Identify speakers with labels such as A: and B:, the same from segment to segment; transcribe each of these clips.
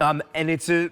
A: And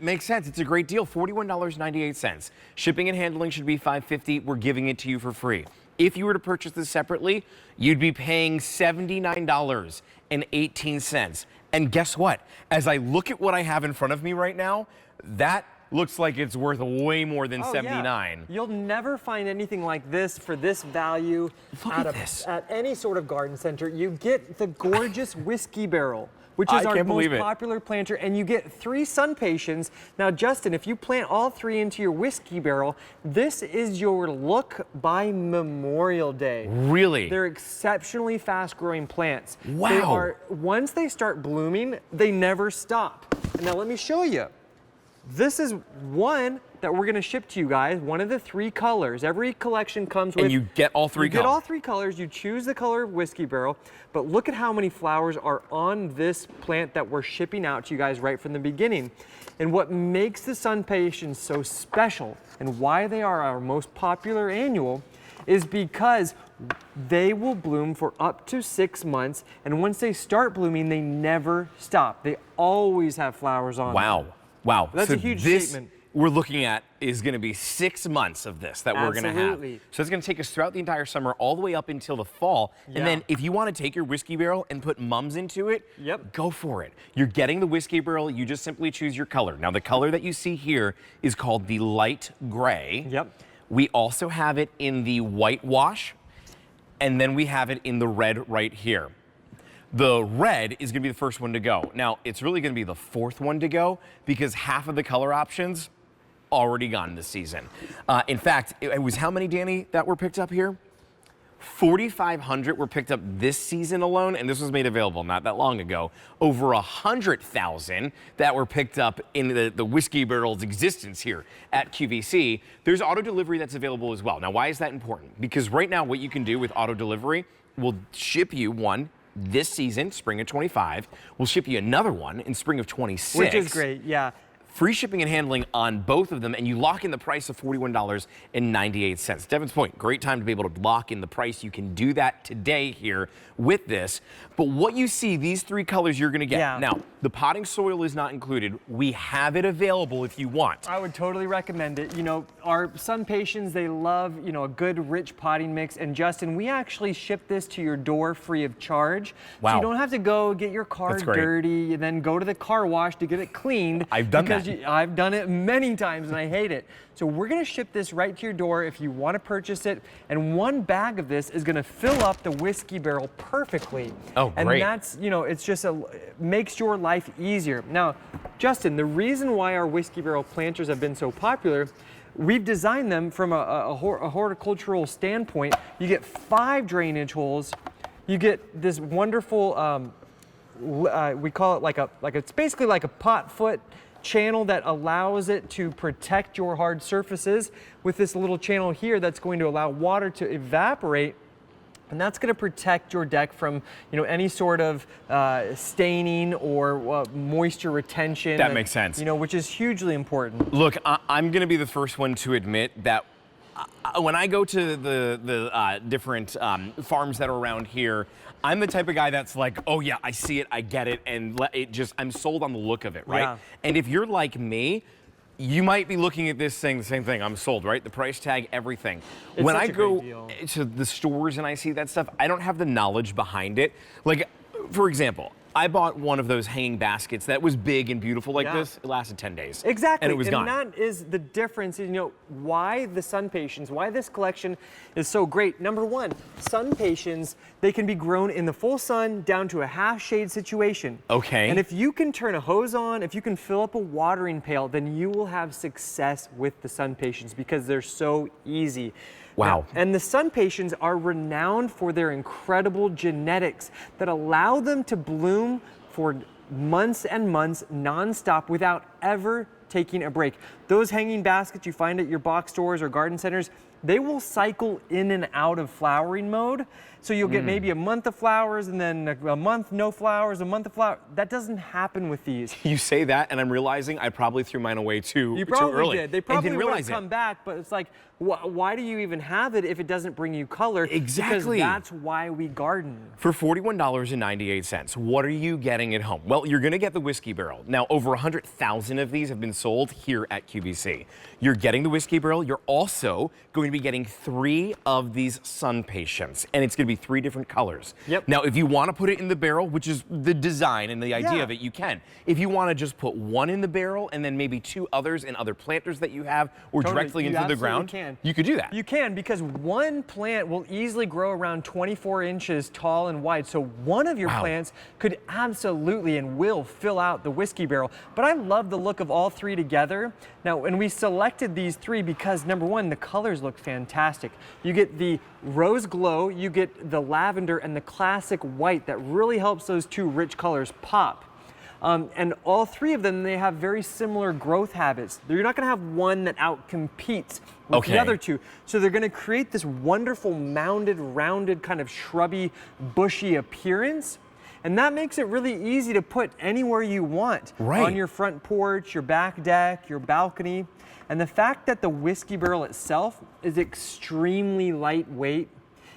A: makes sense. It's a great deal. $41.98. Shipping and handling should be $5.50. We're giving it to you for free. If you were to purchase this separately, you'd be paying $79.18. And guess what? As I look at what I have in front of me right now, that looks like it's worth way more than $79.
B: Yeah. You'll never find anything like this for this value at any sort of garden center. You get the gorgeous whiskey barrel, which is our most popular planter, and you get 3 SunPatiens. Now, Justin, if you plant all 3 into your whiskey barrel, this is your look by Memorial Day.
A: Really?
B: They're exceptionally fast-growing plants.
A: Wow.
B: Once they start blooming, they never stop. Now, let me show you. This is one that we're gonna ship to you guys, one of the 3 colors. Every collection comes with—
A: And you get all 3 colors.
B: You get all 3 colors, you choose the color of whiskey barrel, but look at how many flowers are on this plant that we're shipping out to you guys right from the beginning. And what makes the SunPatiens so special and why they are our most popular annual is because they will bloom for up to 6 months, and once they start blooming, they never stop. They always have flowers on them.
A: Wow. Wow.
B: That's a huge statement.
A: We're looking at is going to be 6 months of this that we're going to have. So it's going to take us throughout the entire summer all the way up until the fall. Yeah. And then if you want to take your whiskey barrel and put mums into it, go for it. You're getting the whiskey barrel. You just simply choose your color. Now, the color that you see here is called the light gray. We also have it in the whitewash, and then we have it in the red right here. The red is going to be the first one to go. Now, it's really going to be the 4th one to go because half of the color options already gone this season. In fact, it was how many, Danny, that were picked up here? 4,500 were picked up this season alone, and this was made available not that long ago. Over 100,000 that were picked up in the whiskey barrel's existence here at QVC. There's auto delivery that's available as well. Now, why is that important? Because right now, what you can do with auto delivery, we'll ship you one this season, spring of 25. We'll ship you another one in spring of 26.
B: Which is great, yeah.
A: Free shipping and handling on both of them, and you lock in the price of $41.98. Devin's point, great time to be able to lock in the price. You can do that today here with this. But what you see, these 3 colors you're gonna get. Yeah. Now, the potting soil is not included. We have it available if you want.
B: I would totally recommend it. You know, our SunPatiens, they love, you know, a good rich potting mix. And Justin, we actually ship this to your door free of charge.
A: Wow.
B: So you don't have to go get your car dirty and then go to the car wash to get it cleaned.
A: I've done that.
B: I've done it many times and I hate it. So we're gonna ship this right to your door if you wanna purchase it. And 1 bag of this is gonna fill up the whiskey barrel perfectly.
A: Oh, great.
B: And that's, you know, it's just it makes your life easier. Now, Justin, the reason why our whiskey barrel planters have been so popular, we've designed them from a horticultural standpoint. You get 5 drainage holes. You get this wonderful, we call it it's basically like a pot foot channel that allows it to protect your hard surfaces with this little channel here that's going to allow water to evaporate, and that's going to protect your deck from, you know, any sort of staining or moisture retention.
A: That makes sense.
B: You know, which is hugely important.
A: Look, I'm going to be the first one to admit that when I go to the different farms that are around here, I'm the type of guy that's like, oh yeah, I see it, I get it, and I'm sold on the look of it, right? Yeah. And if you're like me, you might be looking at this saying the same thing. I'm sold, right? The price tag, everything. When I go to the stores and I see that stuff, I don't have the knowledge behind it. Like, for example, I bought one of those hanging baskets that was big and beautiful like this. It lasted 10 days.
B: Exactly.
A: And it was gone.
B: And that is the difference. You know, why the SunPatiens, why this collection is so great. Number 1, SunPatiens, they can be grown in the full sun down to a half shade situation.
A: Okay.
B: And if you can turn a hose on, if you can fill up a watering pail, then you will have success with the SunPatiens because they're so easy.
A: Wow.
B: And the SunPatiens are renowned for their incredible genetics that allow them to bloom for months and months nonstop without ever taking a break. Those hanging baskets you find at your box stores or garden centers, they will cycle in and out of flowering mode. So you'll get maybe a month of flowers and then a month no flowers, a month of flowers. That doesn't happen with these.
A: You say that and I'm realizing I probably threw mine away too
B: You probably
A: early.
B: did. They probably
A: didn't
B: would
A: realize
B: have come back, but it's like, why do you even have it if it doesn't bring you color?
A: Exactly.
B: Because that's why we garden.
A: For $41.98, what are you getting at home? Well, you're gonna get the whiskey barrel. Now, over 100,000 of these have been sold here at QVC. You're getting the whiskey barrel. You're also going to be getting 3 of these SunPatiens, and it's gonna be 3 different colors.
B: Yep.
A: Now, if you wanna put it in the barrel, which is the design and the idea of it, you can. If you wanna just put 1 in the barrel and then maybe 2 others in other planters that you have or directly into the ground, you could do that.
B: You can, because one plant will easily grow around 24 inches tall and wide. So one of your plants could absolutely and will fill out the whiskey barrel. But I love the look of all 3 together. Now, and we selected these 3 because number 1, the colors look fantastic. You get the rose glow, you get the lavender, and the classic white that really helps those 2 rich colors pop. And all 3 of them, they have very similar growth habits. You're not gonna have one that outcompetes with the other 2. So they're gonna create this wonderful mounded, rounded, kind of shrubby, bushy appearance. And that makes it really easy to put anywhere you want. On your front porch, your back deck, your balcony. And the fact that the whiskey barrel itself is extremely lightweight.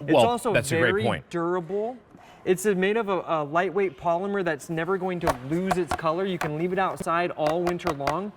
B: It's also very durable. It's made of a lightweight polymer that's never going to lose its color. You can leave it outside all winter long.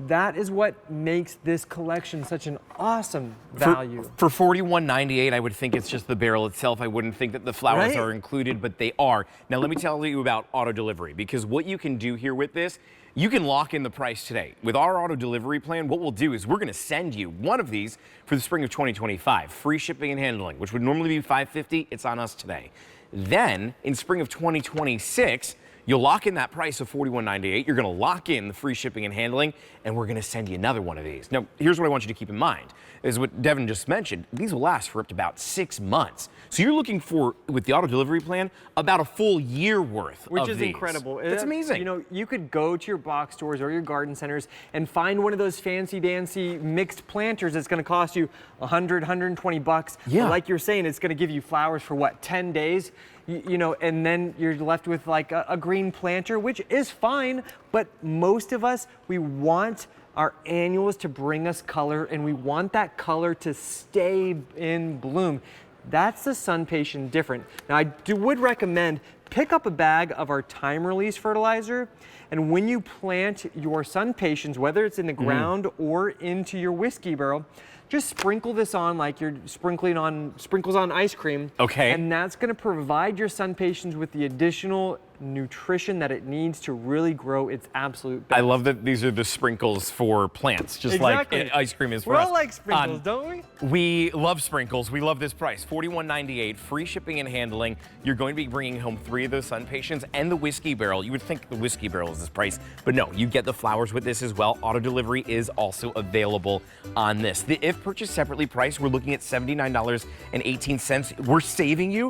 B: That is what makes this collection such an awesome value.
A: For $41.98, I would think it's just the barrel itself. I wouldn't think that the flowers are included, but they are. Now let me tell you about auto delivery, because what you can do here with this, you can lock in the price today. With our auto delivery plan, what we'll do is we're gonna send you one of these for the spring of 2025, free shipping and handling, which would normally be $550, it's on us today. Then, in spring of 2026, you'll lock in that price of $41.98. You're gonna lock in the free shipping and handling, and we're gonna send you another one of these. Now, here's what I want you to keep in mind, is what Devin just mentioned. These will last for up to about 6 months. So you're looking for, with the auto delivery plan, about a full year worth of these.
B: Which is incredible.
A: That's amazing.
B: You know, you could go to your box stores or your garden centers and find one of those fancy-dancy mixed planters that's gonna cost you $100, $120.
A: Yeah.
B: But like you're saying, it's gonna give you flowers for what, 10 days? You know, and then you're left with like a green planter, which is fine, but most of us, we want our annuals to bring us color, and we want that color to stay in bloom. That's the SunPatien different. Now, I would recommend pick up a bag of our time-release fertilizer, and when you plant your SunPatiens, whether it's in the ground or into your whiskey barrel, just sprinkle this on like you're sprinkles on ice cream.
A: Okay.
B: And that's gonna provide your SunPatiens with the additional nutrition that it needs to really grow its absolute best.
A: I love that these are the sprinkles for plants, just like ice cream is for us.
B: We all like sprinkles, don't we?
A: We love sprinkles. We love this price, $41.98, free shipping and handling. You're going to be bringing home 3 of those SunPatiens and the whiskey barrel. You would think the whiskey barrel is this price, but no, you get the flowers with this as well. Auto delivery is also available on this. If purchased separately priced, we're looking at $79.18. We're saving you